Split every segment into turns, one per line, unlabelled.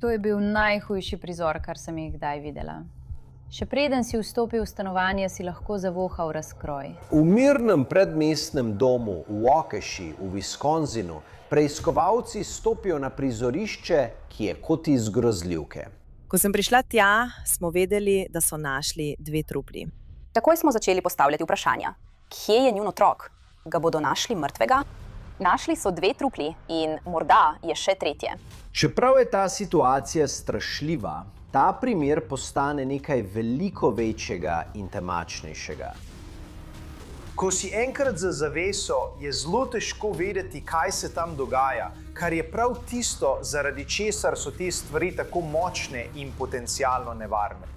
To je bil najhujši prizor, kar sem jih kdaj videla. Še preden si vstopil v stanovanje, si lahko zavohal razkroj.
V mirnem predmestnem domu v Waukesha v Wisconsinu preiskovalci stopijo na prizorišče, ki je kot iz grozljivke.
Ko sem prišla tja, smo vedeli, da so našli 2 trupli.
Takoj smo začeli postavljati vprašanja. Kje je njun otrok? Ga bodo našli mrtvega? Našli so 2 trupli in morda je še 3.
Čeprav je ta situacija strašljiva, ta primer postane nekaj veliko večjega in temačnejšega. Ko si enkrat za zaveso, je zelo težko vedeti, kaj se tam dogaja, kar je prav tisto, zaradi česar so te stvari tako močne in potencialno nevarne.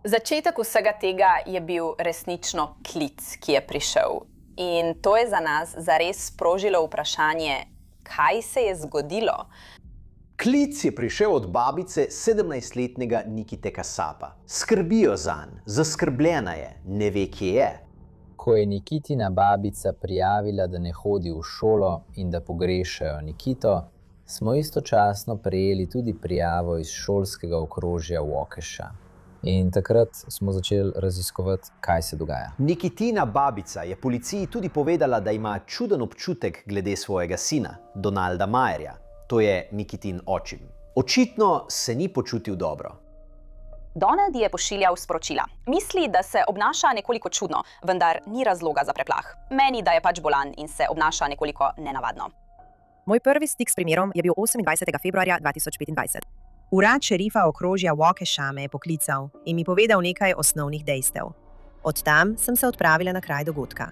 Začetek vsega tega je bil resnično klic, ki je prišel. In to je za nas zares sprožilo vprašanje, kaj se je zgodilo.
Klic je prišel od babice 17-letnega Nikite Kasapa. Skrbijo zanj, zaskrbljena je, ne ve, kje je.
Ko je Nikitina babica prijavila, da ne hodi v šolo in da pogrešajo Nikito, smo istočasno prejeli tudi prijavo iz šolskega okrožja Waukesha. In takrat smo začeli raziskovati, kaj se dogaja.
Nikitina babica je policiji tudi povedala, da ima čuden občutek glede svojega sina, Donalda Mayerja. To je Nikitin očim. Očitno se ni počutil dobro.
Donald je pošiljal sporočila. Misli, da se obnaša nekoliko čudno, vendar ni razloga za preplah. Meni, da je pač bolan in se obnaša nekoliko nenavadno.
Moj prvi stik s primerom je bil 28. februarja 2025. Urad šerifa okrožja Waukesha me je poklical in mi povedal nekaj osnovnih dejstev. Od tam sem se odpravila na kraj dogodka.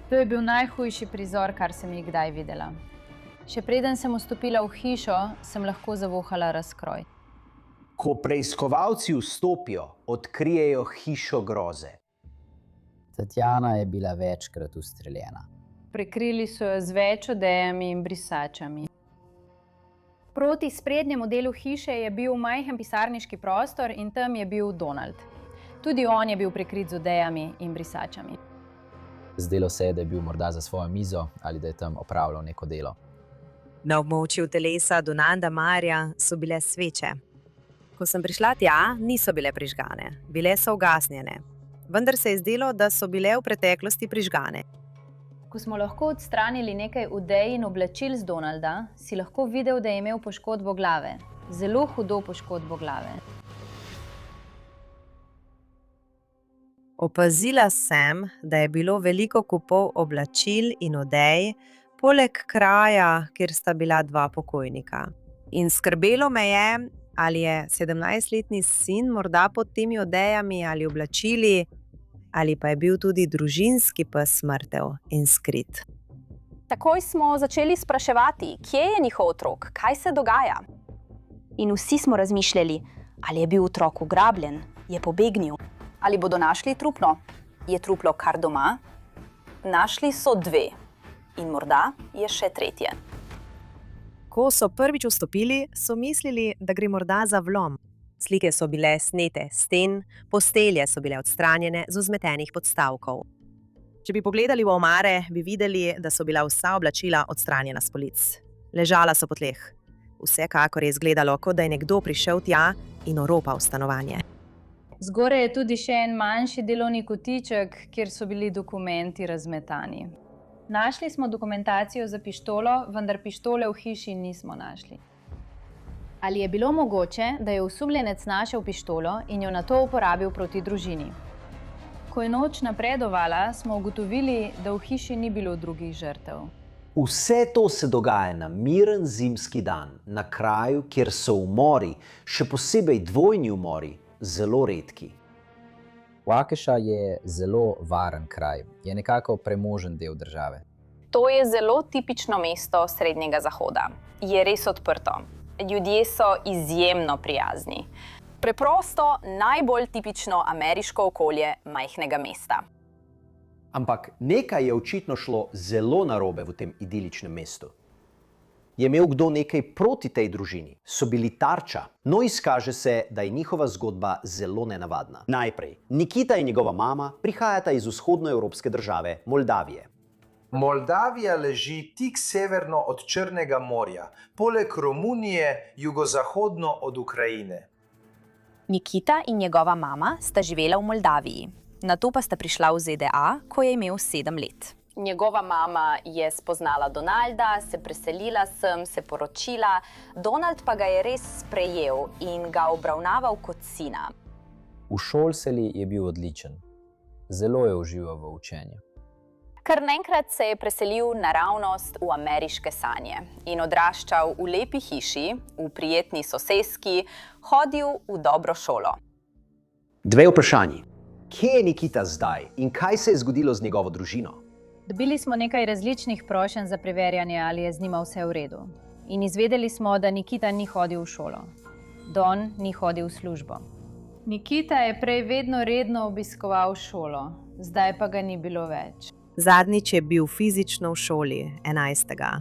To je bil najhujši prizor, kar sem jih kdaj videla. Še preden sem vstopila v hišo, sem lahko zavohala razkroj.
Ko preiskovalci vstopijo, odkrijejo hišo groze.
Tatjana je bila večkrat ustreljena.
Prekrili so jo z več odejami in brisačami. Proti sprednjemu delu hiše je bil majhen pisarniški prostor in tam je bil Donald. Tudi on je bil prekrit z odejami in brisačami.
Zdelo se je, da je bil morda za svojo mizo ali da je tam opravljal neko delo.
Na območju telesa Donalda Mayerja so bile sveče. Ko sem prišla tja, niso bile prižgane, bile so ugasnjene. Vendar se je zdelo, da so bile v preteklosti prižgane.
Ko smo lahko odstranili nekaj odej in oblačil z Donalda, si lahko videl, da je imel poškodbo glave. Zelo hudo poškodbo glave.
Opazila sem, da je bilo veliko kupov oblačil in odej, poleg kraja, kjer sta bila 2 pokojnika. In skrbelo me je, ali je 17-letni sin morda pod temi odejami ali oblačili, ali pa je bil tudi družinski pes mrtev in skrit.
Takoj smo začeli spraševati, kje je njihov otrok, kaj se dogaja. In vsi smo razmišljali, ali je bil otrok ugrabljen, je pobegnil, ali bodo našli truplo, je truplo kar doma. Našli so 2 in morda je še 3.
Ko so prvič vstopili, so mislili, da gre morda za vlom. Slike so bile snete sten, postelje so bile odstranjene z vzmetenih podstavkov. Če bi pogledali v omare, bi videli, da so bila vsa oblačila odstranjena s polic. Ležala so po tleh. Vsekakor je izgledalo, kot da je nekdo prišel tja in oropal stanovanje.
Zgoraj je tudi še en manjši delovni kotiček, kjer so bili dokumenti razmetani. Našli smo dokumentacijo za pištolo, vendar pištole v hiši nismo našli. Ali je bilo mogoče, da je osumljenec našel pištolo in jo nato uporabil proti družini? Ko je noč napredovala, smo ugotovili, da v hiši ni bilo drugih žrtev.
Vse to se dogaja na miren zimski dan, na kraju, kjer so umori, še posebej dvojni umori, zelo redki.
Waukesha je zelo varen kraj, je nekako premožen del države.
To je zelo tipično mesto Srednjega zahoda. Je res odprto. Ljudje so izjemno prijazni. Preprosto najbolj tipično ameriško okolje majhnega mesta.
Ampak nekaj je očitno šlo zelo narobe v tem idiličnem mestu. Je imel kdo nekaj proti tej družini? So bili tarča? No, izkaže se, da je njihova zgodba zelo nenavadna. Najprej, Nikita in njegova mama prihajata iz vzhodnoevropske države Moldavije.
Moldavija leži tik severno od Črnega morja, poleg Romunije jugozahodno od Ukrajine.
Nikita in njegova mama sta živela v Moldaviji. Nato pa sta prišla v ZDA, ko je imel 7 let. Njegova mama je spoznala Donalda, se preselila sem, se poročila. Donald pa ga je res sprejel in ga obravnaval kot sina.
V šolseli je bil odličen. Zelo je užival v učenju.
Kar naenkrat se je preselil naravnost v ameriške sanje in odraščal v lepi hiši, v prijetni soseski, hodil v dobro šolo.
Dve vprašanji. Kje je Nikita zdaj in kaj se je zgodilo z njegovo družino?
Dobili smo nekaj različnih prošenj za preverjanje, ali je z njima vse v redu. In izvedeli smo, da Nikita ni hodil v šolo. Don ni hodil v službo. Nikita je prej vedno redno obiskoval šolo, zdaj pa ga ni bilo več.
Zadnjič je bil fizično v šoli, 11.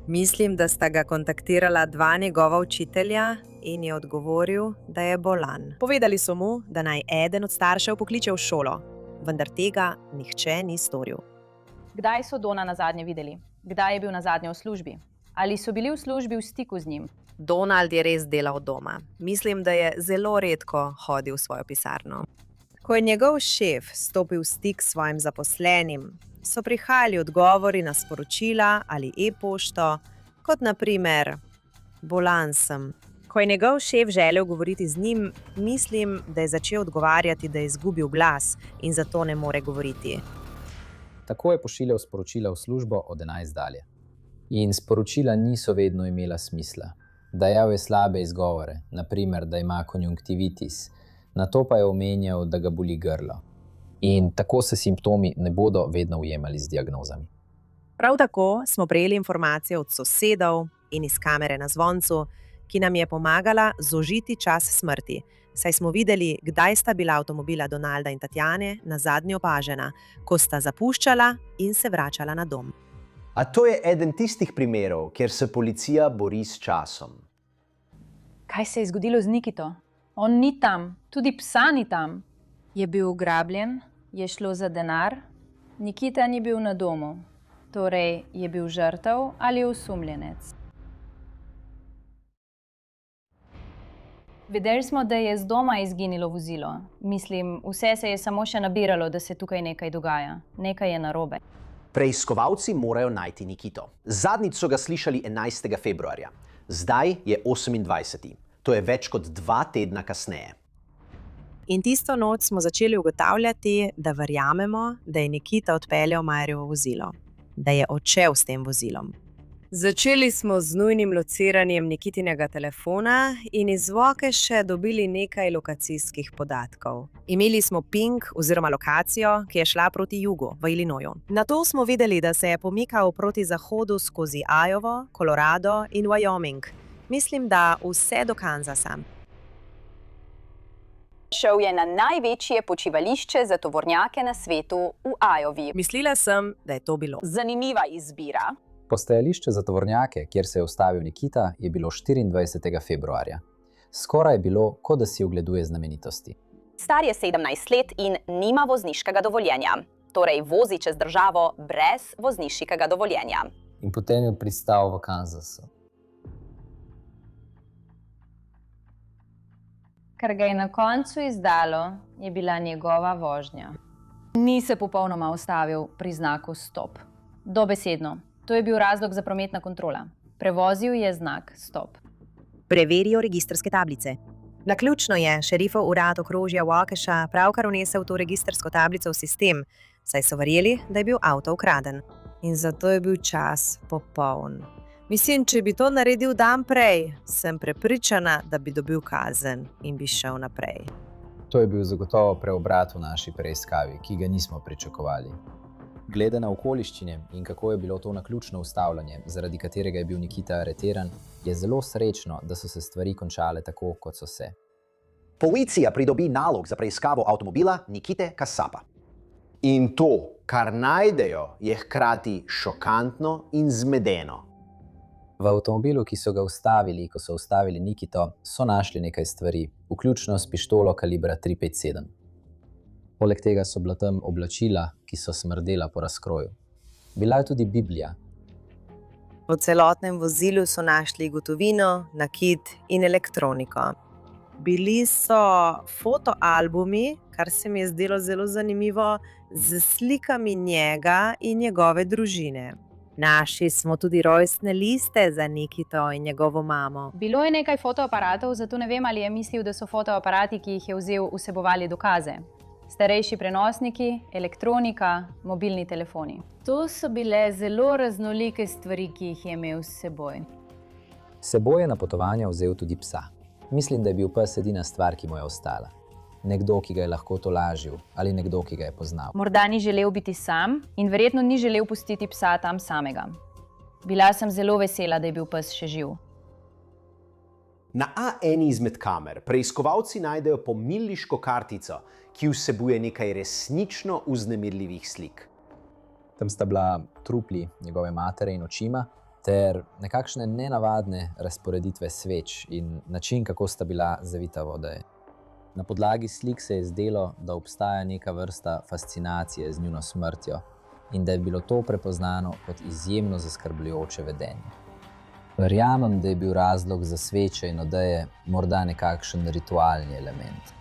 Mislim, da sta ga kontaktirala 2 njegova učitelja in je odgovoril, da je bolan. Povedali so mu, da naj eden od staršev pokliče v šolo, vendar tega nihče ni storil.
Kdaj so Dona nazadnje videli? Kdaj je bil nazadnje v službi? Ali so bili v službi v stiku z njim?
Donald je res delal doma. Mislim, da je zelo redko hodil v svojo pisarno. Ko je njegov šef stopil v stik s svojim zaposlenim, so prihajali odgovori na sporočila ali e-pošto, kot na primer: bolan sem. Ko je njegov šef želel govoriti z njim, mislim, da je začel odgovarjati, da je izgubil glas in zato ne more govoriti.
Tako je pošiljal sporočila v službo od 11 dalje. In sporočila niso vedno imela smisla. Dajal je slabe izgovore, naprimer, da ima konjunktivitis, nato pa je omenjal, da ga boli grlo. In tako se simptomi ne bodo vedno ujemali z diagnozami.
Prav tako smo prejeli informacije od sosedov in iz kamere na zvoncu, ki nam je pomagala zožiti čas smrti, saj smo videli, kdaj sta bila avtomobila Donalda in Tatjane nazadnje opažena, ko sta zapuščala in se vračala na dom.
A to je eden tistih primerov, kjer se policija bori s časom.
Kaj se je zgodilo z Nikito? On ni tam, tudi psa ni tam. Je bil ugrabljen, je šlo za denar, Nikita ni bil na domu. Torej, je bil žrtev ali osumljenec. Vedeli smo, da je z doma izginilo vozilo. Mislim, vse se je samo še nabiralo, da se tukaj nekaj dogaja. Nekaj je narobe.
Preiskovalci morajo najti Nikito. Zadnjič so ga slišali 11. februarja. Zdaj je 28. To je več kot 2 tedna kasneje.
In tisto noč smo začeli ugotavljati, da verjamemo, da je Nikita odpeljal Majerjevo vozilo, da je odšel s tem vozilom. Začeli smo z nujnim lociranjem Nikitinega telefona in iz Waukeshe dobili nekaj lokacijskih podatkov. Imeli smo ping oziroma lokacijo, ki je šla proti jugu, v Illinoisu. Nato smo videli, da se je pomikal proti zahodu skozi Iowa, Colorado in Wyoming. Mislim, da vse do Kansasa.
Šel je na največje počivališče za tovornjake na svetu v Iowi.
Mislila sem, da je to bilo.
Zanimiva izbira.
Postajališče za tovornjake, kjer se je ustavil Nikita, je bilo 24. februarja. Skoraj je bilo, kot da si ogleduje znamenitosti.
Star je 17 let in nima vozniškega dovoljenja. Torej vozi čez državo brez vozniškega dovoljenja.
In potem je pristal v Kansasu.
Kar ga je na koncu izdalo, je bila njegova vožnja. Ni se popolnoma ustavil pri znaku stop. Dobesedno. To je bil razlog za prometna kontrola. Prevozil je znak stop.
Preverijo registrske tablice. Naključno je šerifov urad okrožja Waukesha pravkar vnesel to registrsko tablico v sistem, saj so verjeli, da je bil avto ukraden. In zato je bil čas popoln. Mislim, če bi to naredil dan prej, sem prepričana, da bi dobil kazen in bi šel naprej.
To je bil zagotovo preobrat v naši preiskavi, ki ga nismo pričakovali. Glede na okoliščine in kako je bilo to naključno ustavljanje, zaradi katerega je bil Nikita areteran, je zelo srečno, da so se stvari končale tako, kot so se.
Policija pridobi nalog za preiskavo avtomobila Nikite Kassapa. In to Kar najdejo, je hkrati šokantno in zmedeno.
V avtomobilu, ki so ga ustavili, ko so ustavili Nikito, so našli nekaj stvari, vključno s pištolo kalibra 357. Poleg tega so bila tam oblačila, ki so smrdela po razkroju. Bila je tudi Biblija.
Po celotnem vozilu so našli gotovino, nakit in elektroniko. Bili so fotoalbumi, kar se mi je zdelo zelo zanimivo, z slikami njega in njegove družine. Našli smo tudi rojstne liste za Nikito in njegovo mamo.
Bilo je nekaj fotoaparatov, zato ne vem, ali je mislil, da so fotoaparati, ki jih je vzel, vsebovali dokaze. Starejši prenosniki, elektronika, mobilni telefoni. To so bile zelo raznolike stvari, ki jih je imel s seboj.
S seboj je na potovanje vzel tudi psa. Mislim, da je bil pes edina stvar, ki mu je ostala. Nekdo, ki ga je lahko tolažil, ali nekdo, ki ga je poznal.
Morda ni želel biti sam in verjetno ni želel pustiti psa tam samega. Bila sem zelo vesela, da je bil pes še živ.
Na eni izmed kamer preiskovalci najdejo pomilniško kartico, ki vsebuje nekaj resnično vznemirljivih slik.
Tam sta bila trupli njegove matere in očima, ter nekakšne nenavadne razporeditve sveč in način, kako sta bila zavita v odeje. Na podlagi slik se je zdelo, da obstaja neka vrsta fascinacije z njuno smrtjo in da je bilo to prepoznano kot izjemno zaskrbljujoče vedenje. Verjamem, da je bil razlog za sveče in odeje morda nekakšen ritualni element.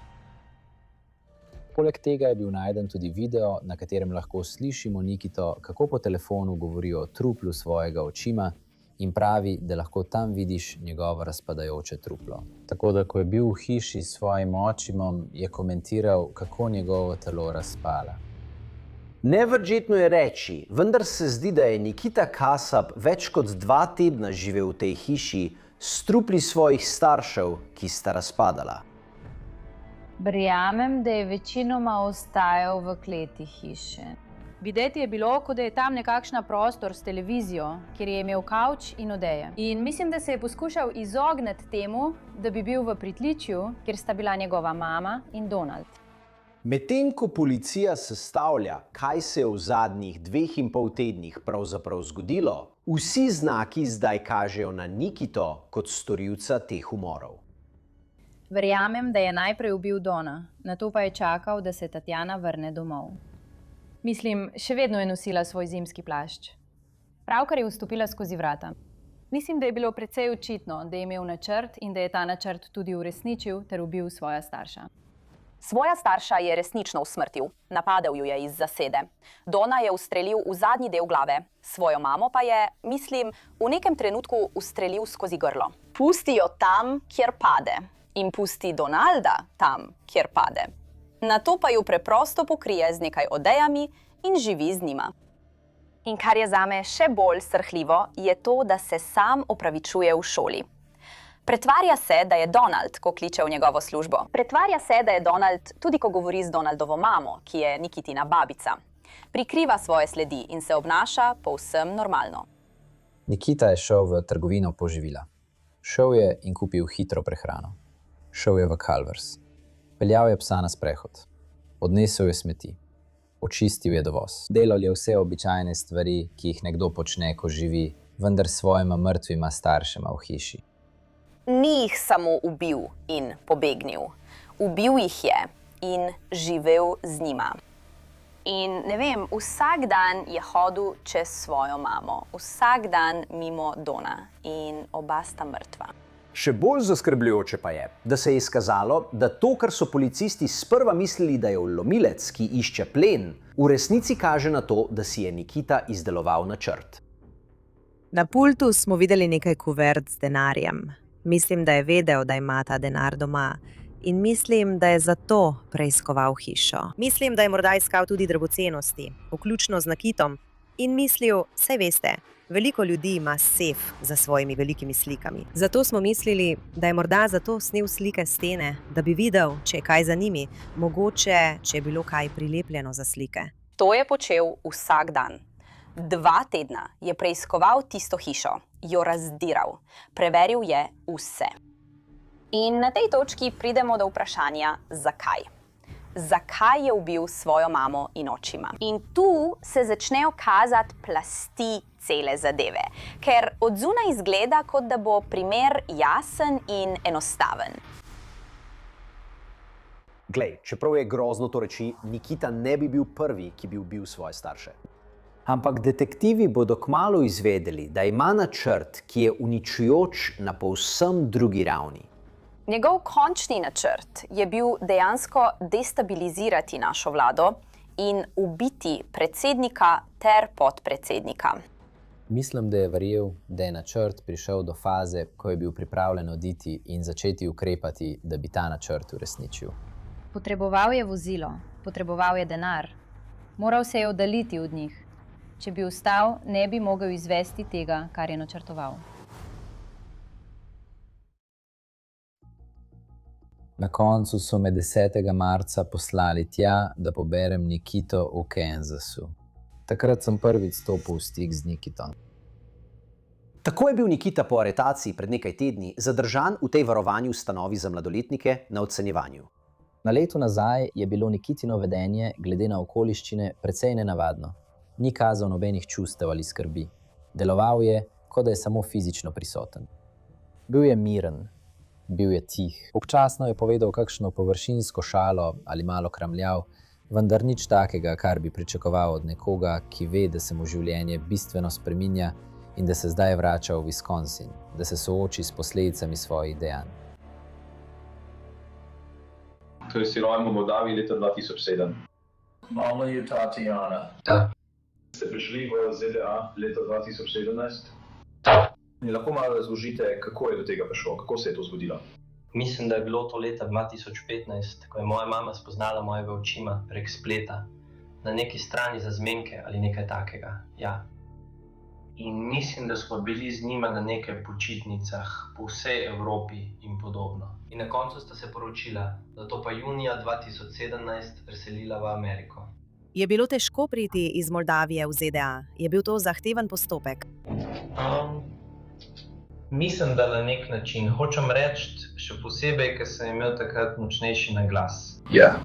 Poleg tega je bil najden tudi video, na katerem lahko slišimo Nikito, kako po telefonu govori o truplu svojega očima in pravi, da lahko tam vidiš njegovo razpadajoče truplo. Tako da, ko je bil v hiši s svojim očimom, je komentiral, kako njegovo telo razpada.
Neverjetno je reči, vendar se zdi, da je Nikita Kasab več kot 2 tedna živel v tej hiši s trupli svojih staršev, ki sta razpadala.
Verjamem, da je večinoma ostajal v kleti hiše. Videti je bilo, kot da je tam nekakšna prostor s televizijo, kjer je imel kavč in odeje. In mislim, da se je poskušal izogniti temu, da bi bil v pritličju, kjer sta bila njegova mama in Donald.
Medtem ko policija sestavlja, kaj se je v zadnjih 2,5 tednih pravzaprav zgodilo, vsi znaki zdaj kažejo na Nikito kot storilca teh umorov.
Verjamem, da je najprej ubil Dona, nato pa je čakal, da se Tatjana vrne domov. Mislim, še vedno je nosila svoj zimski plašč. Pravkar je vstopila skozi vrata. Mislim, da je bilo precej očitno, da je imel načrt in da je ta načrt tudi uresničil ter ubil svoja starša.
Svoja starša je resnično usmrtil, napadel ju je iz zasede. Dona je ustrelil v zadnji del glave, svojo mamo pa je, mislim, v nekem trenutku ustrelil skozi grlo. Pusti jo tam, kjer pade, in pusti Donalda tam, kjer pade. Nato pa ju preprosto pokrije z nekaj odejami in živi z njima. In kar je zame še bolj srhljivo, je to, da se sam opravičuje v šoli. Pretvarja se, da je Donald, ko kliče v njegovo službo. Pretvarja se, da je Donald tudi, ko govori z Donaldovo mamo, ki je Nikitina babica. Prikriva svoje sledi in se obnaša povsem normalno.
Nikita je šel v trgovino po živila. Šel je in kupil hitro prehrano. Šel je v Culvers. Peljal je psa na sprehod. Odnesel je smeti. Očistil je dovoz. Delal je vse običajne stvari, ki jih nekdo počne, ko živi, vendar s svojima mrtvima staršema v hiši.
Ni jih samo ubil in pobegnil. Ubil jih je in živel z njima. In ne vem, vsak dan je hodil čez svojo mamo. Vsak dan mimo Dona in oba sta mrtva.
Še bolj zaskrbljujoče pa je, da se je izkazalo, da to, kar so policisti sprva mislili, da je vlomilec, ki išče plen, v resnici kaže na to, da si je Nikita izdeloval načrt.
Na pultu smo videli nekaj kuvert z denarjem. Mislim, da je vedel, da ima ta denar doma. In mislim, da je zato preiskoval hišo. Mislim, da je morda iskal tudi dragocenosti, vključno z nakitom. In mislil, saj veste, veliko ljudi ima sef za svojimi velikimi slikami. Zato smo mislili, da je morda zato snel slike stene, da bi videl, če je kaj za njimi, mogoče, če je bilo kaj prilepljeno za slike.
To je počel vsak dan. 2 tedna je preiskoval tisto hišo, jo razdiral, preveril je vse. In na tej točki pridemo do vprašanja, zakaj. zakaj je ubil svojo mamo in očima. In tu se začnejo kazati plasti cele zadeve, ker od zunaj izgleda, kot da bo primer jasen in enostaven.
Glej, čeprav je grozno to reči, Nikita ne bi bil prvi, ki bi ubil svoje starše. Ampak detektivi bodo kmalu izvedeli, da ima načrt, ki je uničujoč na povsem drugi ravni.
Njegov končni načrt je bil dejansko destabilizirati našo vlado in ubiti predsednika ter podpredsednika.
Mislim, da je verjel, da je načrt prišel do faze, ko je bil pripravljen oditi in začeti ukrepati, da bi ta načrt uresničil.
Potreboval je vozilo, potreboval je denar. Moral se je oddaljiti od njih. Če bi ostal, ne bi mogel izvesti tega, kar je načrtoval.
Na koncu so me 10. marca poslali tja, da poberem Nikito v Kansasu. Takrat sem prvič stopil v stik z Nikitom.
Tako je bil Nikita po aretaciji pred nekaj tedni zadržan v tej varovani ustanovi za mladoletnike na ocenjevanju.
Na letu nazaj je bilo Nikitino vedenje glede na okoliščine precej nenavadno. Ni kazal nobenih čustev ali skrbi. Deloval je, kot da je samo fizično prisoten. Bil je miren, bil je tih. Občasno je povedal kakšno površinsko šalo ali malo kramljav, vendar nič takega, kar bi pričakoval od nekoga, ki ve, da se mu življenje bistveno spreminja in da se zdaj vrača v Wisconsin, da se sooči s posledicami svojih dejanj.
Torej si rojen v Moldaviji leta 2007.
Mama je Tatjana.
Da. Ste prišli v ZDA leta 2017? Mi lahko malo razložite, kako je do tega prišlo, kako se je to zgodilo?
Mislim, da je bilo to leta 2015, ko je moja mama spoznala mojega očima prek spleta, na neki strani za zmenke ali nekaj takega, ja. In mislim, da smo bili z njima na nekaj počitnicah po vsej Evropi in podobno. In na koncu sta se poročila, zato pa junija 2017 preselila v Ameriko.
Je bilo težko priti iz Moldavije v ZDA? Je bil to zahteven postopek?
Mislim, da na nek način. Hočem reči, še posebej, ker sem imel takrat močnejši naglas.
Ja.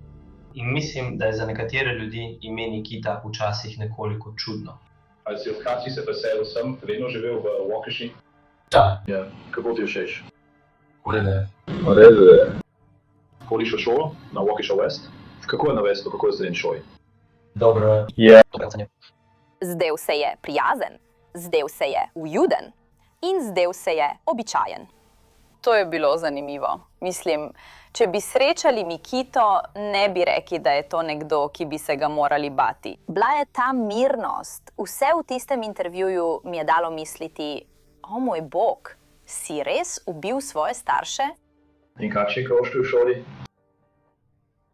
In mislim, da je za nekatere ljudi ime Nikita včasih nekoliko čudno.
Ali si odkar si se preselil sem, vedno živel v Waukesha?
Da.
Ja. Kako ti je všeč?
Urede.
Hodiš v šolo na Waukesha West? Kako je na Westu, kako je zdaj v šoli?
Dobro.
Ja.
Zdel se je prijazen, zdel se je vljuden in zdel se je običajen. To je bilo zanimivo. Mislim, če bi srečali Nikito, ne bi rekli, da je to nekdo, ki bi se ga morali bati. Bila je ta mirnost. Vse v tistem intervjuju mi je dalo misliti, o moj bog, si res ubil svoje starše?
In kakšni krožki v šoli?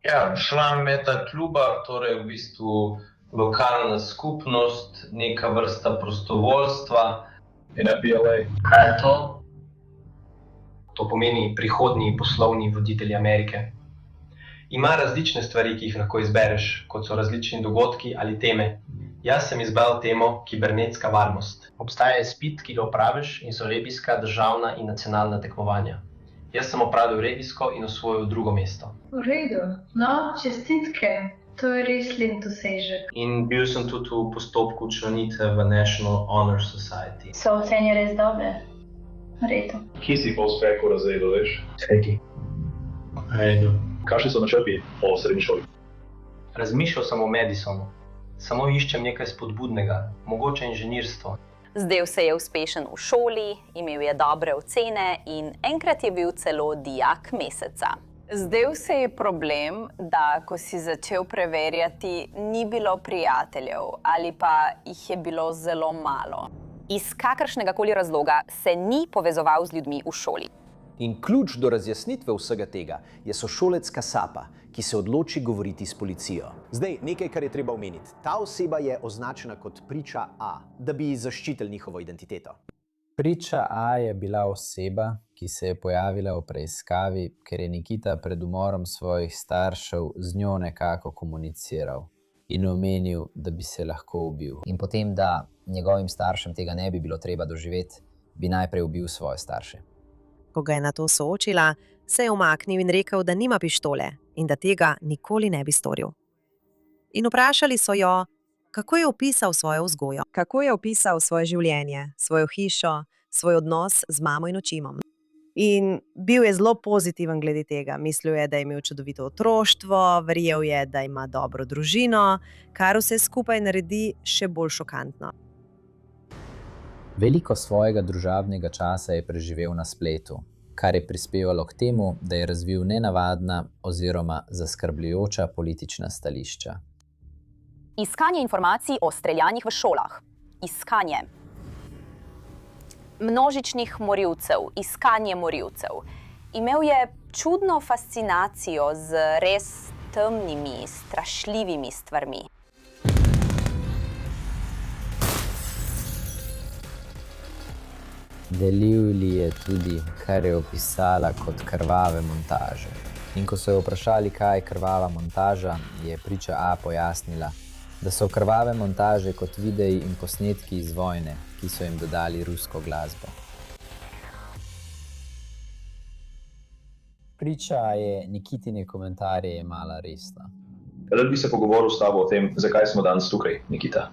Ja, šla meta kluba, torej v bistvu lokalna skupnost, neka vrsta prostovoljstva.
In FBLA?
Kaj je to? To pomeni prihodnji poslovni voditelj Amerike. Ima različne stvari, ki jih lahko izbereš, kot so različni dogodki ali teme. Jaz sem izbral temo kibernetska varnost. Obstaja izpit, ki ga opraviš in so regijska, državna in nacionalna tekmovanja. Jaz sem opravil regijsko in osvojil drugo mesto.
V redu, no, čestitke. To je res lep dosežek.
In bil sem tudi v postopku članitve v National Honor Society.
So ocene res dobre? V redu.
Kje si po uspehu razredu, veš?
Tretji. Redu.
Kakšni so načrti o srednji šoli?
Razmišljal sem o Madisonu. Samo iščem nekaj spodbudnega, mogoče inženirstvo.
Zdel se je uspešen v šoli, imel je dobre ocene in enkrat je bil celo dijak meseca. Zdel se je problem, da ko si začel preverjati, ni bilo prijateljev ali pa jih je bilo zelo malo. Iz kakršnega koli razloga se ni povezoval z ljudmi v šoli.
In ključ do razjasnitve vsega tega je sošolec Kasapa, ki se odloči govoriti s policijo. Zdaj, nekaj, kar je treba omeniti. Ta oseba je označena kot priča A, da bi zaščitili njihovo identiteto.
Priča A je bila oseba, ki se je pojavila v preiskavi, ker je Nikita pred umorom svojih staršev z njo nekako komuniciral in omenil, da bi se lahko ubil. In potem, da njegovim staršem tega ne bi bilo treba doživeti, bi najprej ubil svoje starše.
Ko ga je na to soočila, se je umaknil in rekel, da nima pištole in da tega nikoli ne bi storil. In vprašali so jo, kako je opisal svojo vzgojo, kako je opisal svoje življenje, svojo hišo, svoj odnos z mamo in očimom. In bil je zelo pozitiven glede tega. Mislil je, da je imel čudovito otroštvo, verjel je, da ima dobro družino, kar vse skupaj naredi še bolj šokantno.
Veliko svojega družabnega časa je preživel na spletu, kar je prispevalo k temu, da je razvil nenavadna oziroma zaskrbljujoča politična stališča.
Iskanje informacij o streljanjih v šolah. Iskanje množičnih morilcev, iskanje morilcev. Imel je čudno fascinacijo z res temnimi, strašljivimi stvarmi.
Delil ji je tudi, kar je opisala kot krvave montaže. In ko so jo vprašali, kaj je krvava montaža, je priča A pojasnila, da so krvave montaže kot videi in posnetki iz vojne, ki so jim dodali rusko glasbo. Priča je Nikitine komentarje jemala resno.
Rad bi se pogovoril s tabo o tem, zakaj smo danes tukaj, Nikita.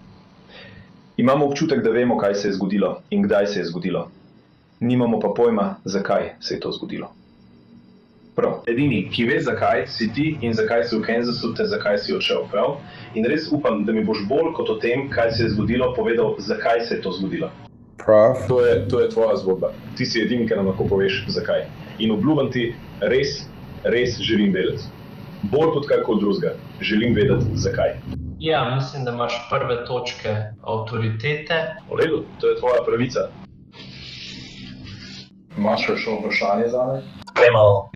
Imamo občutek, da vemo, kaj se je zgodilo in kdaj se je zgodilo. Nimamo pa pojma, zakaj se je to zgodilo. Prav. Edini, ki ve, zakaj si ti in zakaj si v Kansasu, te zakaj si odšel, prav? In res upam, da mi boš bolj kot o tem, kaj se je zgodilo, povedal, zakaj se je to zgodilo.
Prav.
To je tvoja zgodba. Ti si edini, ki nam lahko poveš, zakaj. In obljubam ti, res želim vedeti. Bolj kot karkoli drugega, želim vedeti, zakaj.
Ja, mislim, da imaš prve točke avtoritete.
V redu, to je tvoja pravica.
Imaš še vprašanje zame?
Premalo.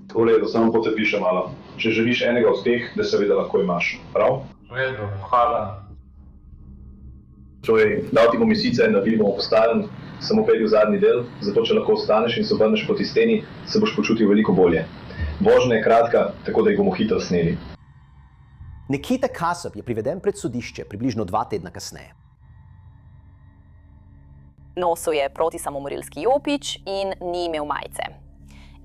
V redu, samo potrpi še malo. Če želiš enega od teh, da seveda lahko imaš, prav?
V redu, hvala.
Torej, dal ti bom misice, naredili bomo postaren, samo pejdi v zadnji del, zato če lahko ostaneš in se obrneš proti steni, se boš počutil veliko bolje. Vožnja je kratka, tako da jih bomo hitro sneli.
Nikita Kasab je priveden pred sodišče približno 2 tedna kasneje.
Nosil je protisamomorilski jopič in ni imel majice.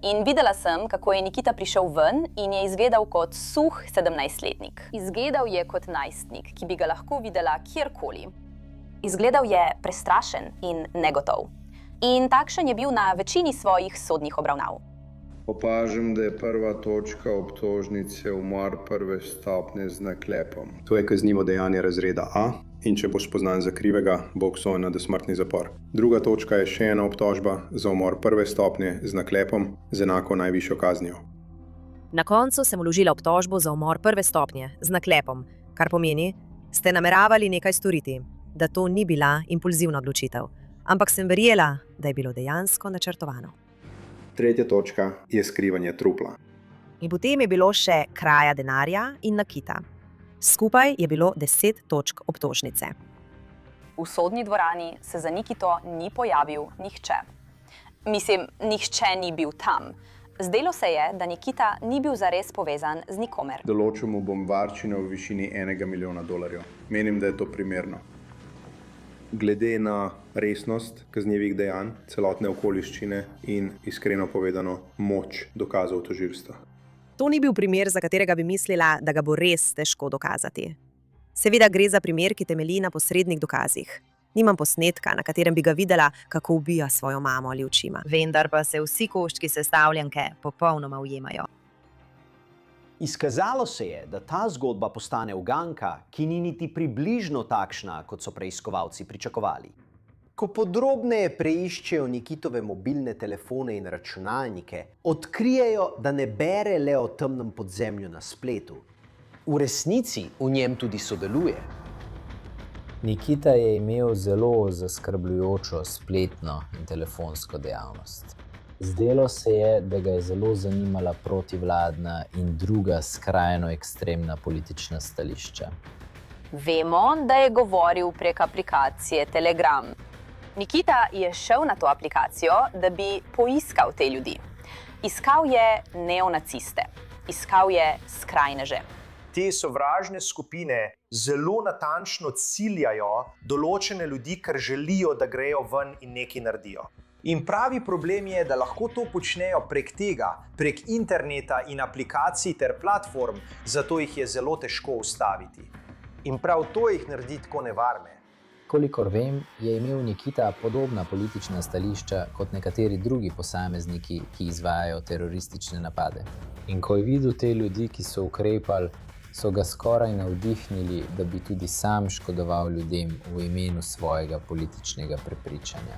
In videla sem, kako je Nikita prišel ven in je izgledal kot suh 17-letnik. Izgledal je kot najstnik, ki bi ga lahko videla kjerkoli. Izgledal je prestrašen in negotov. In takšen je bil na večini svojih sodnih obravnav.
Opažam, da je prva točka obtožnice umor prve stopnje z naklepom. To je kaznivo dejanje razreda A in če bo spoznan za krivega, bo obsojen na dosmrtni zapor. Druga točka je še ena obtožba za umor prve stopnje z naklepom z enako najvišjo kaznijo.
Na koncu sem vložila obtožbo za umor prve stopnje z naklepom, kar pomeni, ste nameravali nekaj storiti, da to ni bila impulzivna odločitev, ampak sem verjela, da je bilo dejansko načrtovano.
Tretja točka je skrivanje trupla.
In potem je bilo še kraja denarja in nakita. Skupaj je bilo 10 točk obtožnice.
V sodni dvorani se za Nikito ni pojavil nihče. Mislim, nihče ni bil tam. Zdelo se je, da Nikita ni bil zares povezan z nikomer.
Določil mu bom varčino v višini $1 milijona. Menim, da je to primerno. Glede na resnost kaznjivih dejanj, celotne okoliščine in, iskreno povedano, moč dokazov tožilstva.
To ni bil primer, za katerega bi mislila, da ga bo res težko dokazati. Seveda gre za primer, ki temelji na posrednih dokazih. Nimam posnetka, na katerem bi ga videla, kako ubija svojo mamo ali očima. Vendar pa se vsi koščki sestavljanke popolnoma ujemajo.
Izkazalo se je, da ta zgodba postane uganka, ki ni niti približno takšna, kot so preiskovalci pričakovali. Ko podrobneje preiščejo Nikitove mobilne telefone in računalnike, odkrijejo, da ne bere le o temnem podzemlju na spletu. V resnici v njem tudi sodeluje.
Nikita je imel zelo zaskrbljujočo spletno in telefonsko dejavnost. Zdelo se je, da ga je zelo zanimala protivladna in druga skrajno ekstremna politična stališča.
Vemo, da je govoril prek aplikacije Telegram. Nikita je šel na to aplikacijo, da bi poiskal te ljudi. Iskal je neonaciste, iskal je skrajneže.
Te sovražne skupine zelo natančno ciljajo določene ljudi, ker želijo, da grejo ven in nekaj naredijo.
In pravi problem je, da lahko to počnejo prek tega, prek interneta in aplikacij ter platform, zato jih je zelo težko ustaviti. In prav to jih naredi tako nevarne.
Kolikor vem, je imel Nikita podobna politična stališča kot nekateri drugi posamezniki, ki izvajajo teroristične napade. In ko je videl te ljudi, ki so ukrepali, so ga skoraj navdihnili, da bi tudi sam škodoval ljudem v imenu svojega političnega prepričanja.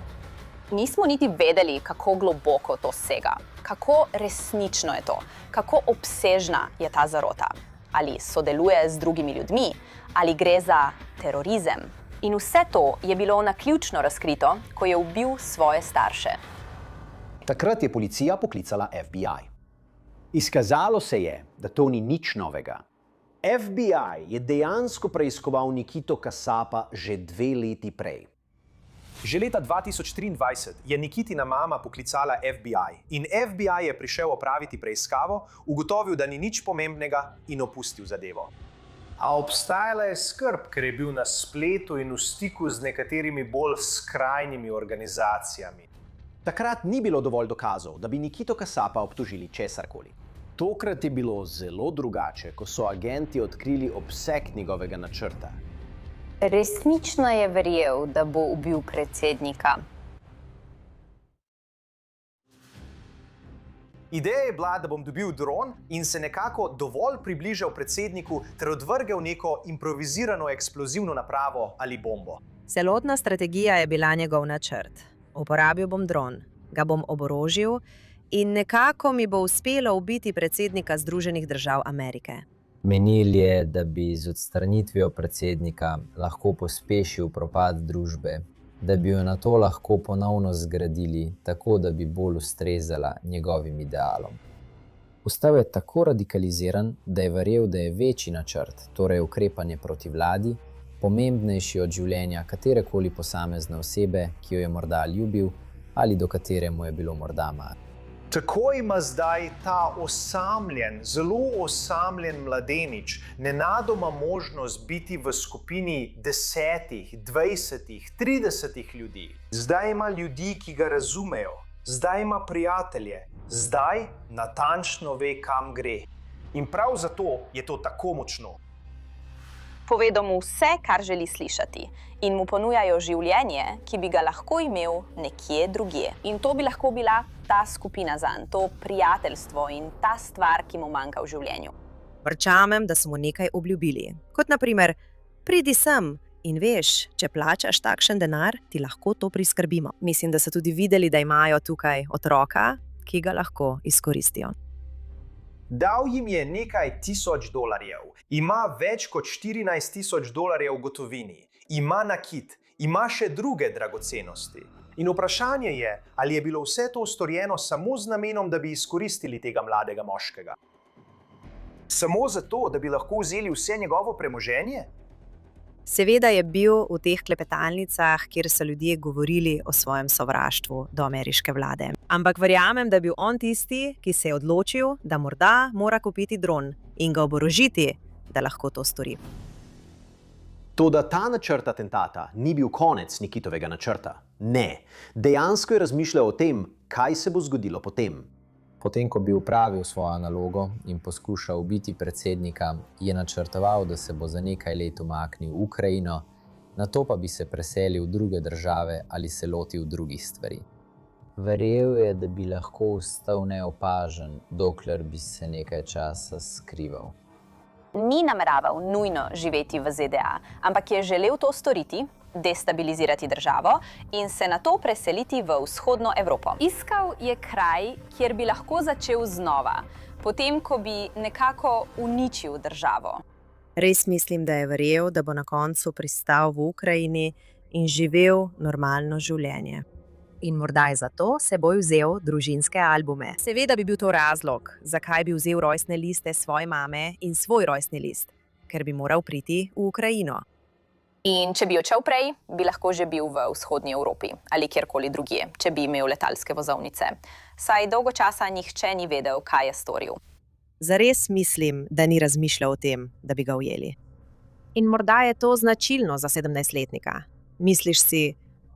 Nismo niti vedeli, kako globoko to sega, kako resnično je to, kako obsežna je ta zarota. Ali sodeluje z drugimi ljudmi, ali gre za terorizem. In vse to je bilo naključno razkrito, ko je ubil svoje starše.
Takrat je policija poklicala FBI. Izkazalo se je, da to ni nič novega. FBI je dejansko preiskoval Nikito Kasapa že 2 leti prej.
Že leta 2023 je Nikitina mama poklicala FBI in FBI je prišel opraviti preiskavo, ugotovil, da ni nič pomembnega in opustil zadevo. A obstajala je skrb, ker je bil na spletu in v stiku z nekaterimi bolj skrajnimi organizacijami.
Takrat ni bilo dovolj dokazov, da bi Nikito Kasapa obtožili česarkoli. Tokrat je bilo zelo drugače, ko so agenti odkrili obseg njegovega načrta.
Resnično je verjel, da bo ubil predsednika.
Ideja je bila, da bom dobil dron in se nekako dovolj približal predsedniku ter odvrgel neko improvizirano eksplozivno napravo ali bombo.
Celotna strategija je bila njegov načrt. Uporabil bom dron, ga bom oborožil in nekako mi bo uspelo ubiti predsednika Združenih držav Amerike.
Menili je, da bi z odstranitvijo predsednika lahko pospešil propad družbe, da bi jo nato lahko ponovno zgradili, tako da bi bolj ustrezala njegovim idealom. Postal je tako radikaliziran, da je verjel, da je večji načrt, torej ukrepanje proti vladi, pomembnejši od življenja katerekoli posamezne osebe, ki jo je morda ljubil ali do katere mu je bilo morda mar.
Tako ima zdaj ta osamljen, zelo osamljen mladenič nenadoma možnost biti v skupini 10, 20, 30 ljudi. Zdaj ima ljudi, ki ga razumejo, zdaj ima prijatelje, zdaj natančno ve, kam gre. In prav zato je to tako močno.
Povedo mu vse, kar želi slišati, in mu ponujajo življenje, ki bi ga lahko imel nekje drugje. In to bi lahko bila ta skupina zanj, to prijateljstvo in ta stvar, ki mu manjka v življenju.
Verjamem, da so mu nekaj obljubili. Kot na primer, pridi sem in veš, če plačaš takšen denar, ti lahko to priskrbimo. Mislim, da so tudi videli, da imajo tukaj otroka, ki ga lahko izkoristijo.
Dal jim je nekaj $1000, ima več kot $14,000 v gotovini, ima nakit, ima še druge dragocenosti. In vprašanje je, ali je bilo vse to storjeno samo z namenom, da bi izkoristili tega mladega moškega. Samo zato, da bi lahko vzeli vse njegovo premoženje?
Seveda je bil v teh klepetalnicah, kjer so ljudje govorili o svojem sovraštvu do ameriške vlade. Ampak verjamem, da je bil on tisti, ki se je odločil, da morda mora kupiti dron in ga oborožiti, da lahko to stori.
Toda ta načrt atentata ni bil konec Nikitovega načrta. Ne, dejansko je razmišljal o tem, kaj se bo zgodilo potem.
Potem, ko bi upravil svojo nalogo in poskušal ubiti predsednika, je načrtoval, da se bo za nekaj let umaknil v Ukrajino, nato pa bi se preselil v druge države ali se lotil drugih stvari. Verjel je, da bi lahko ostal neopažen, dokler bi se nekaj časa skrival.
Ni nameraval nujno živeti v ZDA, ampak je želel to storiti, destabilizirati državo in se nato preseliti v vzhodno Evropo. Iskal je kraj, kjer bi lahko začel znova, potem, ko bi nekako uničil državo.
Res mislim, da je verjel, da bo na koncu pristal v Ukrajini in živel normalno življenje. In morda je zato seboj vzel družinske albume. Seveda bi bil to razlog, zakaj bi vzel rojstne liste svoje mame in svoj rojstni list, ker bi moral priti v Ukrajino.
In če bi odšel prej, bi lahko že bil v vzhodni Evropi ali kjerkoli drugje, če bi imel letalske vozovnice. Saj dolgo časa nihče ni vedel, kaj je storil.
Zares mislim, da ni razmišljal o tem, da bi ga ujeli. In morda je to značilno za 17-letnika. Misliš si,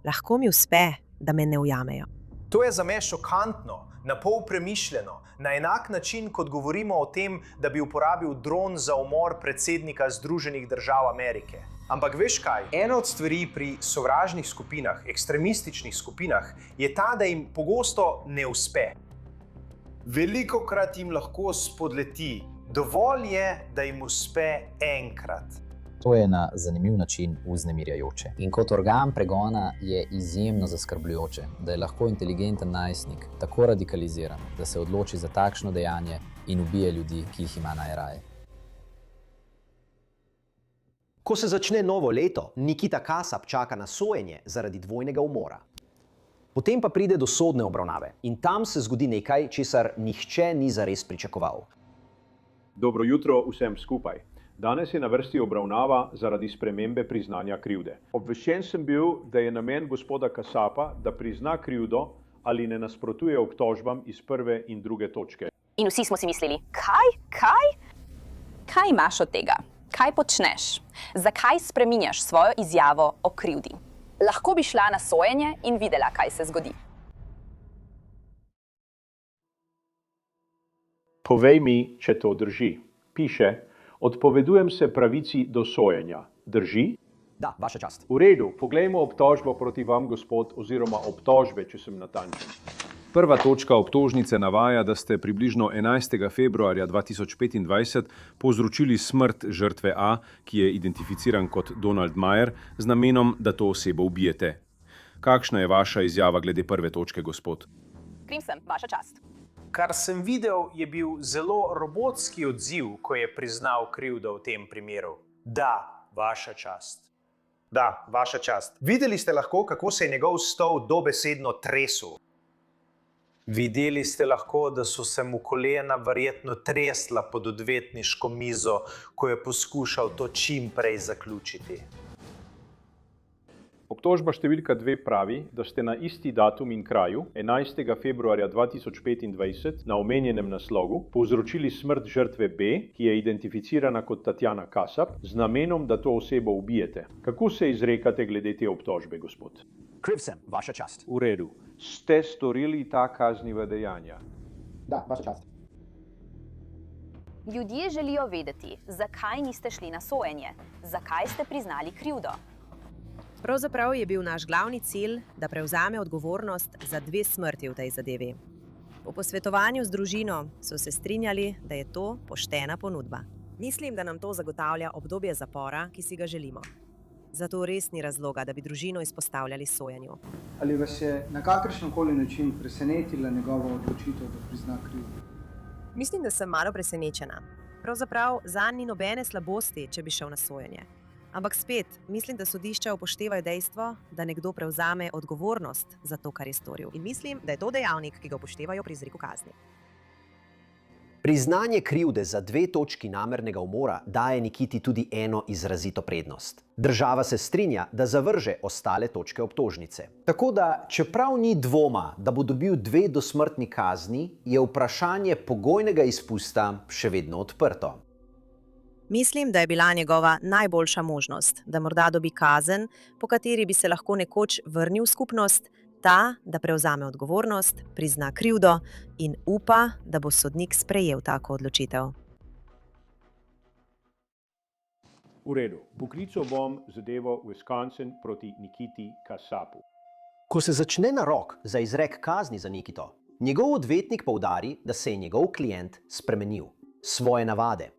lahko mi uspe, da me ne ujamejo.
To je za me šokantno, na pol premišljeno, na enak način, kot govorimo o tem, da bi uporabil dron za umor predsednika Združenih držav Amerike. Ampak veš kaj? Ena od stvari pri sovražnih skupinah, ekstremističnih skupinah, je ta, da jim pogosto ne uspe. Velikokrat jim lahko spodleti. Dovolj je, da jim uspe enkrat.
To je na zanimiv način vznemirjajoče. In kot organ pregona je izjemno zaskrbljujoče, da je lahko inteligenten najstnik tako radikaliziran, da se odloči za takšno dejanje in ubije ljudi, ki jih ima najraje.
Ko se začne novo leto, Nikita Kasap čaka na sojenje zaradi dvojnega umora. Potem pa pride do sodne obravnave in tam se zgodi nekaj, česar nihče ni zares pričakoval.
Dobro jutro vsem skupaj. Danes je na vrsti obravnava zaradi spremembe priznanja krivde. Obveščen sem bil, da je namen gospoda Kasapa, da prizna krivdo ali ne nasprotuje obtožbam iz prve in druge točke.
In vsi smo si mislili, kaj imaš od tega? Kaj počneš? Zakaj spreminjaš svojo izjavo o krivdi? Lahko bi šla na sojenje in videla, kaj se zgodi.
Povej mi, če to drži. Piše, odpovedujem se pravici do sojenja. Drži?
Da, vaša čast.
V redu, poglejmo obtožbo proti vam, gospod, oziroma obtožbe, če sem natančen.
Prva točka obtožnice navaja, da ste približno 11. februarja 2025 povzročili smrt žrtve A, ki je identificiran kot Donald Mayer, z namenom, da to osebo ubijete. Kakšna je vaša izjava glede prve točke, gospod?
Krim sem, vaša čast.
Kar sem videl, je bil zelo robotski odziv, ko je priznal krivdo v tem primeru. Da, vaša čast. Da, vaša čast. Videli ste lahko, kako se je njegov stol dobesedno tresel. Videli ste lahko, da so se mu kolena verjetno tresla pod odvetniško mizo, ko je poskušal to čim prej zaključiti.
Obtožba številka 2 pravi, da ste na isti datum in kraju, 11. februarja 2025, na omenjenem naslovu, povzročili smrt žrtve B, ki je identificirana kot Tatjana Kasap, z namenom, da to osebo ubijete. Kako se izrekate glede te obtožbe, gospod?
Kriv sem, vaša čast.
V redu. Ste storili ta kazniva dejanja?
Da, vaša čast.
Ljudje želijo vedeti, zakaj niste šli na sojenje, zakaj ste priznali krivdo.
Pravzaprav je bil naš glavni cilj, da prevzame odgovornost za 2 smrti v tej zadevi. Po posvetovanju z družino so se strinjali, da je to poštena ponudba. Mislim, da nam to zagotavlja obdobje zapora, ki si ga želimo. Zato res ni razloga, da bi družino izpostavljali sojenju.
Ali vas je na kakršenkoli način presenetila njegova odločitev, da prizna krivdo?
Mislim, da sem malo presenečena. Pravzaprav zanj ni nobene slabosti, če bi šel na sojenje. Ampak spet, mislim, da sodišča upoštevajo dejstvo, da nekdo prevzame odgovornost za to, kar je storil. In mislim, da je to dejavnik, ki ga upoštevajo pri izreku kazni.
Priznanje krivde za 2 točki namernega umora daje Nikiti tudi eno izrazito prednost. Država se strinja, da zavrže ostale točke obtožnice. Tako da, čeprav ni dvoma, da bo dobil 2 dosmrtni kazni, je vprašanje pogojnega izpusta še vedno odprto.
Mislim, da je bila njegova najboljša možnost, da morda dobi kazen, po kateri bi se lahko nekoč vrnil v skupnost, ta, da prevzame odgovornost, prizna krivdo in upa, da bo sodnik sprejel tako odločitev.
V redu. Poklical bom zadevo Wisconsin proti Nikiti Kasapu.
Ko se začne narok za izrek kazni za Nikito, njegov odvetnik poudari, da se je njegov klient spremenil. Svoje navade.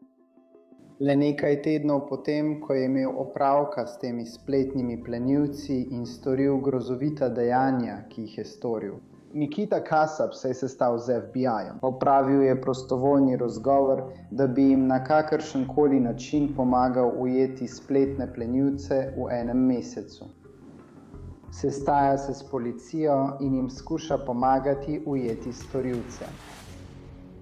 Le nekaj tednov potem, ko je imel opravka s temi spletnimi plenilci in storil grozovita dejanja, ki jih je storil. Nikita Kasap se je sestal z FBI-jem. Opravil je prostovoljni razgovor, da bi jim na kakršenkoli način pomagal ujeti spletne plenilce v enem mesecu. Sestaja se s policijo in jim skuša pomagati ujeti storilce.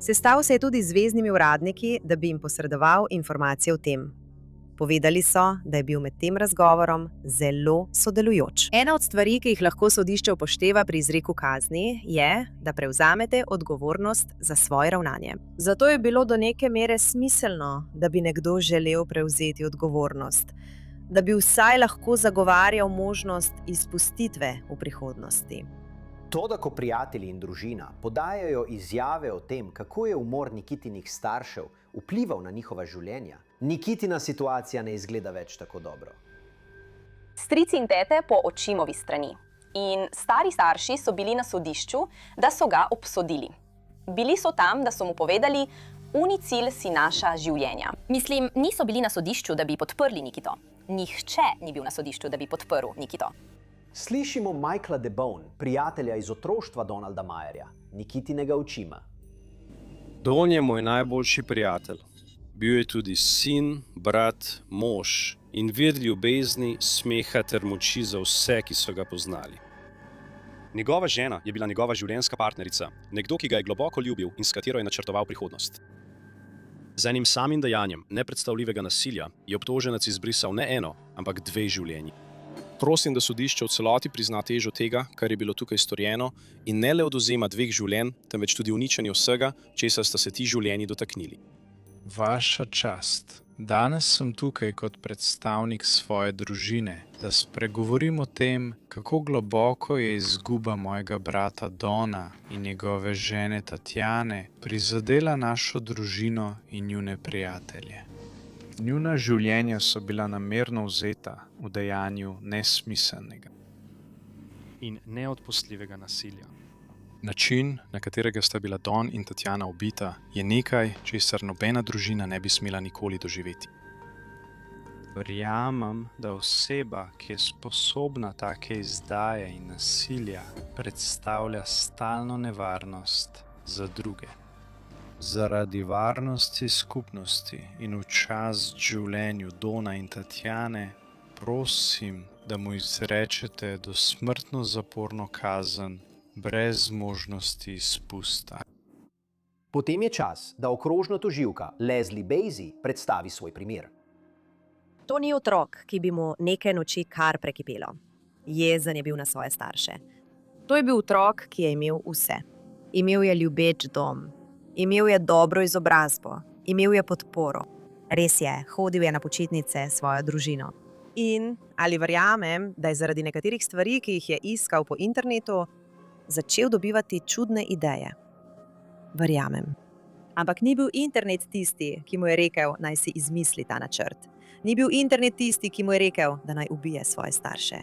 Sestal se je tudi z zveznimi uradniki, da bi jim posredoval informacije o tem. Povedali so, da je bil med tem razgovorom zelo sodelujoč. Ena od stvari, ki jih lahko sodišče upošteva pri izreku kazni, je, da prevzamete odgovornost za svoje ravnanje. Zato je bilo do neke mere smiselno, da bi nekdo želel prevzeti odgovornost, da bi vsaj lahko zagovarjal možnost izpustitve v prihodnosti.
To, da ko prijatelji in družina podajajo izjave o tem, kako je umor Nikitinih staršev vplival na njihova življenja, Nikitina situacija ne izgleda več tako dobro.
Strici in tete po očimovi strani. In stari starši so bili na sodišču, da so ga obsodili. Bili so tam, da so mu povedali, unicil si naša življenja. Mislim, niso bili na sodišču, da bi podprli Nikito. Nihče ni bil na sodišču, da bi podprl Nikito.
Slišimo Michaela DeBone, prijatelja iz otroštva Donalda Mayerja, Nikitinega očima.
Don je moj najboljši prijatelj. Bil je tudi sin, brat, mož in vir ljubezni, smeha ter moči za vse, ki so ga poznali.
Njegova žena je bila njegova življenjska partnerica, nekdo, ki ga je globoko ljubil in s katero je načrtoval prihodnost. Z enim samim dejanjem nepredstavljivega nasilja je obtoženec izbrisal ne eno, ampak 2 življenji. Prosim, da sodišče v celoti prizna težo tega, kar je bilo tukaj storjeno, in ne le odvzema 2 življenj, temveč tudi uničenje vsega, česar sta se ti življenji dotaknili.
Vaša čast. Danes sem tukaj kot predstavnik svoje družine, da spregovorim o tem, kako globoko je izguba mojega brata Dona in njegove žene Tatjane prizadela našo družino in njune prijatelje. Njuna življenja so bila namerno vzeta v dejanju nesmiselnega
in neodpustljivega nasilja.
Način, na katerega sta bila Don in Tatjana ubita, je nekaj, česar nobena družina ne bi smela nikoli doživeti. Verjamem, da oseba, ki je sposobna take izdaje in nasilja, predstavlja stalno nevarnost za druge. Zaradi varnosti skupnosti in v čast življenju Dona in Tatjane, prosim, da mu izrečete dosmrtno zaporno kazen brez možnosti izpusta.
Potem je čas, da okrožna tožilka Leslie Bazy predstavi svoj primer.
To ni otrok, ki bi mu neke noči kar prekipelo. Jezen je bil na svoje starše. To je bil otrok, ki je imel vse. Imel je ljubeč dom. Imel je dobro izobrazbo, imel je podporo. Res je, hodil je na počitnice s svojo družino. In ali verjamem, da je zaradi nekaterih stvari, ki jih je iskal po internetu, začel dobivati čudne ideje? Verjamem. Ampak ni bil internet tisti, ki mu je rekel, naj si izmisli ta načrt. Ni bil internet tisti, ki mu je rekel, da naj ubije svoje starše.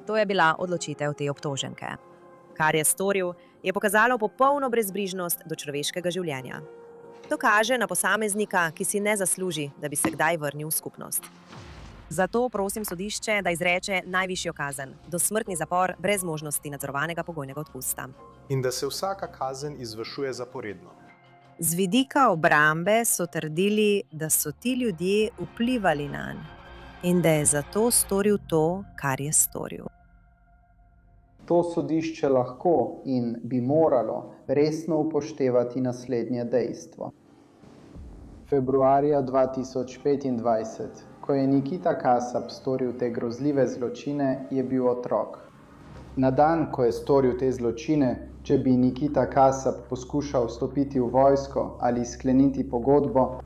To je bila odločitev te obtoženke. Kar je storil, je pokazalo popolno brezbrižnost do človeškega življenja. To kaže na posameznika, ki si ne zasluži, da bi se kdaj vrnil v skupnost. Zato prosim sodišče, da izreče najvišjo kazen, dosmrtni zapor brez možnosti nadzorovanega pogojnega odpusta.
In da se vsaka kazen izvršuje zaporedno.
Z vidika obrambe so trdili, da so ti ljudje vplivali nanj in da je zato storil to, kar je storil.
To sodišče lahko in bi moralo resno upoštevati naslednje dejstvo. Februarja 2025, ko je Nikita Kasap storil te grozljive zločine, je bil otrok. Na dan, ko je storil te zločine, če bi Nikita Kasap poskušal vstopiti v vojsko ali skleniti pogodbo,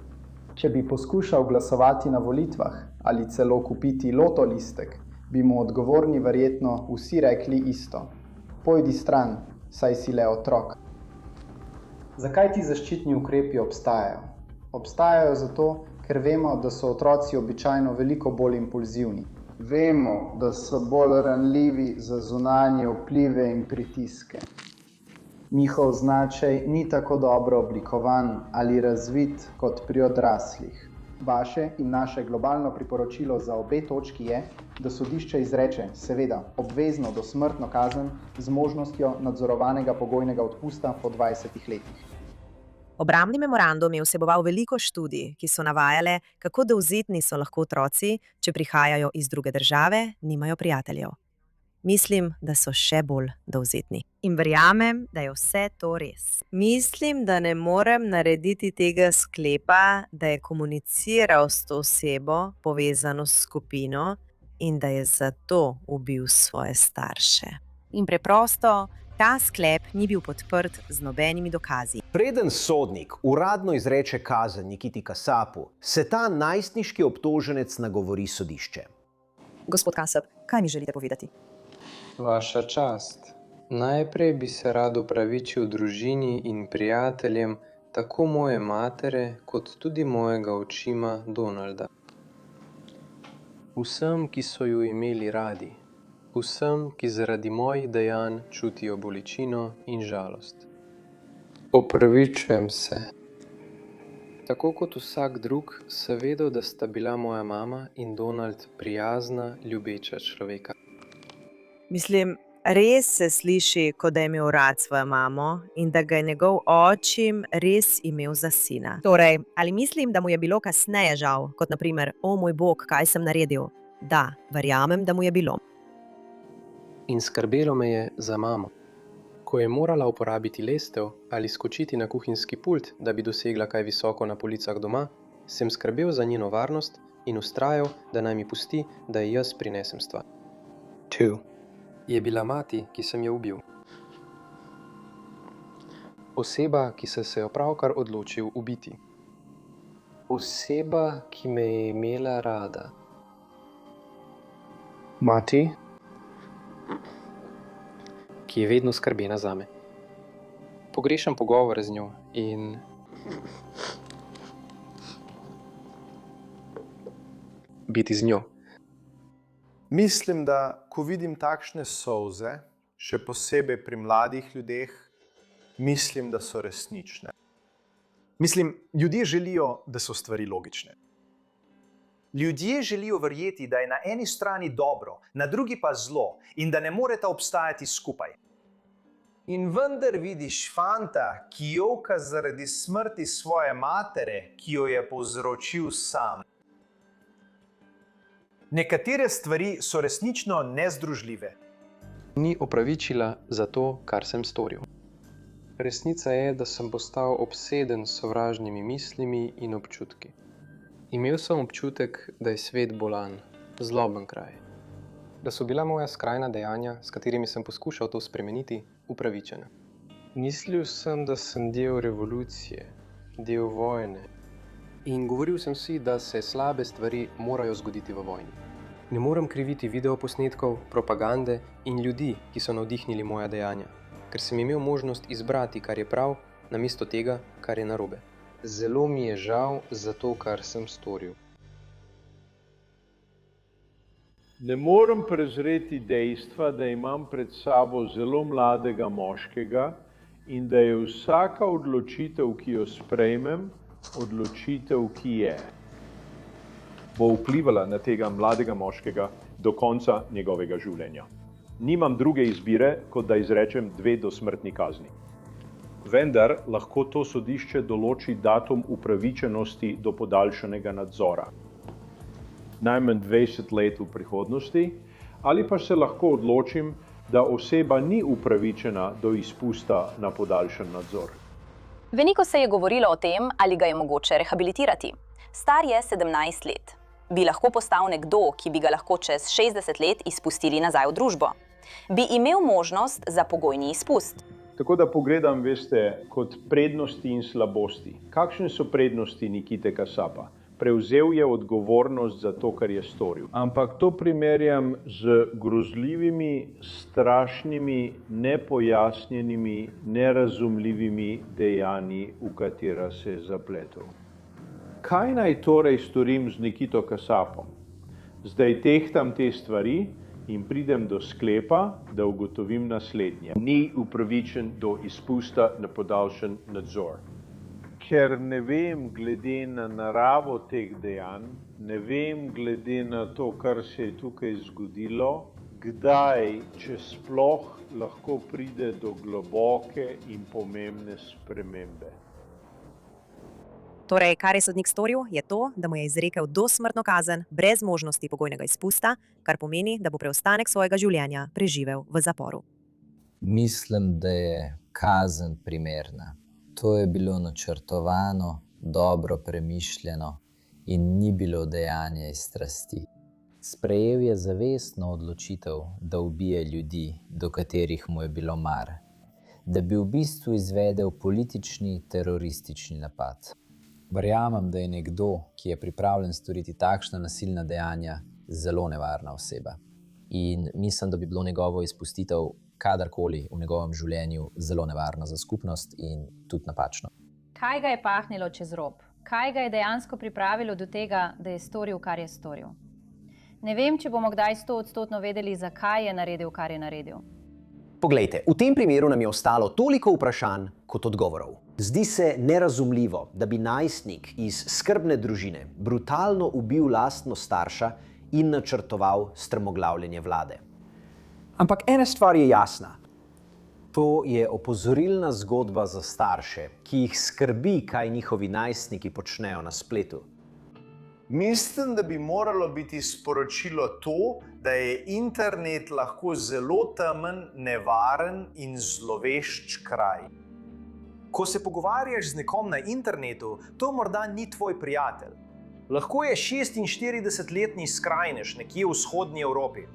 če bi poskušal glasovati na volitvah ali celo kupiti lotolistek, bi mu odgovorni verjetno vsi rekli isto. Pojdi stran, saj si le otrok. Zakaj ti zaščitni ukrepi obstajajo? Obstajajo zato, ker vemo, da so otroci običajno veliko bolj impulzivni. Vemo, da so bolj ranljivi za zunanje vplive in pritiske. Njihov značaj ni tako dobro oblikovan ali razvit kot pri odraslih. Vaše in naše globalno priporočilo za obe točki je, da sodišče izreče, seveda, obvezno dosmrtno kazen z možnostjo nadzorovanega pogojnega odpusta po 20 letih.
Obrambni memorandum je vseboval veliko študij, ki so navajale, kako dovzetni so lahko otroci, če prihajajo iz druge države, nimajo prijateljev. Mislim, da so še bolj dovzetni. In verjamem, da je vse to res. Mislim, da ne morem narediti tega sklepa, da je komuniciral s to osebo, povezano s skupino, in da je zato ubil svoje starše. In preprosto, ta sklep ni bil podprt z nobenimi dokazi.
Preden sodnik uradno izreče kazen Nikiti Kasapu, se ta najstniški obtoženec nagovori sodišče.
Gospod Kasap, kaj mi želite povedati?
Vaša čast.
Najprej bi se rad opravičil družini in prijateljem, tako moje matere, kot tudi mojega očima Donalda. Vsem, ki so ju imeli radi, vsem, ki zaradi mojih dejanj čutijo bolečino in žalost. Opravičujem se. Tako kot vsak drug, sem vedel, da sta bila moja mama in Donald prijazna, ljubeča človeka.
Mislim, res se sliši, kot da je imel rad svojo mamo in da ga je njegov očim res imel za sina. Torej, ali mislim, da mu je bilo kasneje žal, kot na primer, o moj bog, kaj sem naredil? Da, verjamem, da mu je bilo.
In skrbelo me je za mamo. Ko je morala uporabiti lestev ali skočiti na kuhinjski pult, da bi dosegla kaj visoko na policah doma, sem skrbel za njeno varnost in vztrajal, da naj mi pusti, da ji jaz prinesem stvar. 2. Je bila mati, ki sem jo ubil. Oseba, ki sem se jo pravkar odločil ubiti. Oseba, ki me je imela rada. Mati, ki je vedno skrbena zame. Pogrešam pogovore z njo in biti z njo.
Mislim, da ko vidim takšne solze, še posebej pri mladih ljudeh, mislim, da so resnične. Mislim, ljudje želijo, da so stvari logične. Ljudje želijo verjeti, da je na eni strani dobro, na drugi pa zlo in da ne moreta obstajati skupaj. In vendar vidiš fanta, ki joka zaradi smrti svoje matere, ki jo je povzročil sam. Nekatere stvari so resnično nezdružljive.
Ni opravičila za to, kar sem storil. Resnica je, da sem postal obseden s sovražnimi mislimi in občutki. Imel sem občutek, da je svet bolan, zloben kraj. Da so bila moja skrajna dejanja, s katerimi sem poskušal to spremeniti, upravičena. Mislil sem, da sem del revolucije, del vojne. In govoril sem si, da se slabe stvari morajo zgoditi v vojni. Ne morem kriviti videoposnetkov, propagande in ljudi, ki so navdihnili moja dejanja, ker sem imel možnost izbrati, kar je prav, namesto tega, kar je narobe. Zelo mi je žal za to, kar sem storil.
Ne morem prezreti dejstva, da imam pred sabo zelo mladega moškega in da je vsaka odločitev, ki jo sprejmem, odločitev, ki je. Bo vplivala na tega mladega moškega do konca njegovega življenja. Nimam druge izbire, kot da izrečem 2 dosmrtni kazni. Vendar lahko to sodišče določi datum upravičenosti do podaljšanega nadzora. Najmanj 20 let v prihodnosti, ali pa se lahko odločim, da oseba ni upravičena do izpusta na podaljšan nadzor.
Veliko se je govorilo o tem, ali ga je mogoče rehabilitirati. Star je 17 let. Bi lahko postal nekdo, ki bi ga lahko čez 60 let izpustili nazaj v družbo. Bi imel možnost za pogojni izpust.
Tako da pogledam, veste, kot prednosti in slabosti. Kakšne so prednosti Nikite Kasapa? Prevzel je odgovornost za to, kar je storil. Ampak to primerjam z grozljivimi, strašnimi, nepojasnjenimi, nerazumljivimi dejanji, v katera se je zapletel. Kaj naj torej storim z Nikito Kasapom? Zdaj tehtam te stvari in pridem do sklepa, da ugotovim naslednje. Ni upravičen do izpusta na podaljšan nadzor. Ker ne vem glede na naravo teh dejanj, ne vem glede na to, kar se je tukaj zgodilo, kdaj, če sploh, lahko pride do globoke in pomembne spremembe.
Torej, kar je sodnik storil, je to, da mu je izrekel dosmrtno kazen brez možnosti pogojnega izpusta, kar pomeni, da bo preostanek svojega življenja preživel v zaporu.
Mislim, da je kazen primerna. To je bilo načrtovano, dobro premišljeno in ni bilo dejanje iz strasti. Sprejel je zavestno odločitev, da ubije ljudi, do katerih mu je bilo mar, da bi v bistvu izvedel politični teroristični napad. Verjamem, da je nekdo, ki je pripravljen storiti takšna nasilna dejanja, zelo nevarna oseba. In mislim, da bi bilo njegovo izpustitev kadarkoli v njegovem življenju zelo nevarno za skupnost in tudi napačno.
Kaj ga je pahnilo čez rob? Kaj ga je dejansko pripravilo do tega, da je storil, kar je storil? Ne vem, če bomo kdaj 100% vedeli, zakaj je naredil, kar je naredil.
Poglejte, v tem primeru nam je ostalo toliko vprašanj kot odgovorov. Zdi se nerazumljivo, da bi najstnik iz skrbne družine brutalno ubil lastno starša in načrtoval strmoglavljenje vlade. Ampak ena stvar je jasna. To je opozorilna zgodba za starše, ki jih skrbi, kaj njihovi najstniki počnejo na spletu.
Mislim, da bi moralo biti sporočilo to, da je internet lahko zelo temen, nevaren in zlovešč kraj. Ko se pogovarjaš z nekom na internetu, to morda ni tvoj prijatelj. Lahko je 46-letni skrajnež nekje v vzhodni Evropi.